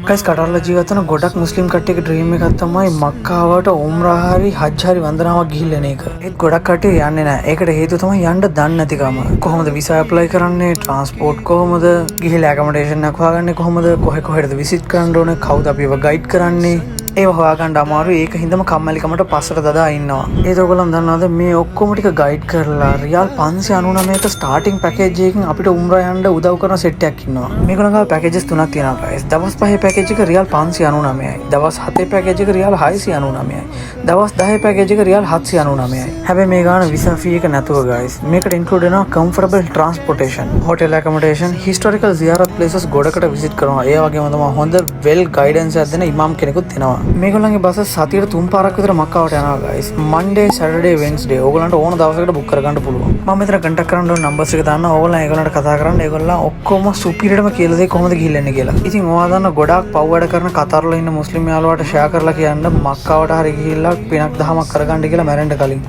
Guys කටාරලා ජීවත් වෙන ගොඩක් මුස්ලිම් කට්ටියගේ ඩ්‍රීම් එකක් තමයි මක්කාවට උම්රා හරි හජ් හරි වන්දනාවක් ගිහිල්ලා එන එක. ඒත් ගොඩක් කට්ටිය යන්නේ නැහැ. ඒකට හේතුව තමයි යන්න දන්නේ නැතිකම. කොහොමද වීසා ඇප්ලයි කරන්නේ? ට්‍රාන්ස්පෝර්ට් කොහොමද? ගිහිල්ලා ඇකමඩේෂන් එකක් හොයාගන්නේ කොහොමද? කොහෙද විසිට් කරන්න ඕනේ? කවුද අපිව ගයිඩ් කරන්නේ? ඒව හොයාගන්න අමාරුයි. ඒක හින්දාම කම්මැලිකමට පස්සට දදා ඉන්නවා. ඒත් ඔයගොල්ලෝ දන්නවද මේ ඔක්කොම ටික ගයිඩ් කරලා රියල් 599ක ස්ටාර්ටින් පැකේජ් එකකින් අපිට උම්රා යන්න උදව් කරන සෙට් එකක් ඉන්නවා. මේගොල්ලෝ ගාව පැකේජස් තුනක් තියෙනවා guys. දවස් 5 පැකේජ් එක රියල් 599යි. දවස් 7 පැකේජ් එක රියල් 699යි. දවස් 10 පැකේජ් එක රියල් 799යි. හැබැයි මේ ගාන විසා ෆී එක නැතුව guys. මේකට ඉන්ක්ලූඩ් වෙනවා comfortable transportation, hotel accommodation, historical ziyarat places ගොඩකට විසිට් කරනවා. ඒ වගේම තමයි හොඳ වෙල් ගයිඩන්ස් එකක් දෙන ඉමාම් කෙනෙකුත් එනවා. මේගොල්ලන්ගේ බස් සතියට 3 පාරක් විතර මක්කාවට යනවා guys. Monday, Saturday, Wednesday. ඕගොල්ලන්ට ඕන දවසකට බුක් කරගන්න පුළුවන්. මම මෙතන කන්ටැක්ට් කරන්න ඕන නම්බර්ස් එක දාන්න. ඕගොල්ලන් ඒගොල්ලන්ට කතා කරන්න. ඒගොල්ලන් ඔක්කොම සුපිරියටම කියලා දෙයි කොහොමද ගිහිල්ලා එන්නේ කියලා. ඉතින් ඔයා දන්න ගොඩාක් පව් වැඩ කරන කතාරවල ඉන්න මුස්ලිම් යාළුවාට ෂෙයා කරලා කියන්න මක්කාවට හරි ගිහිල්ලා පිනක් දහමක් කරගන්න කියලා මැරෙන්න කලින්.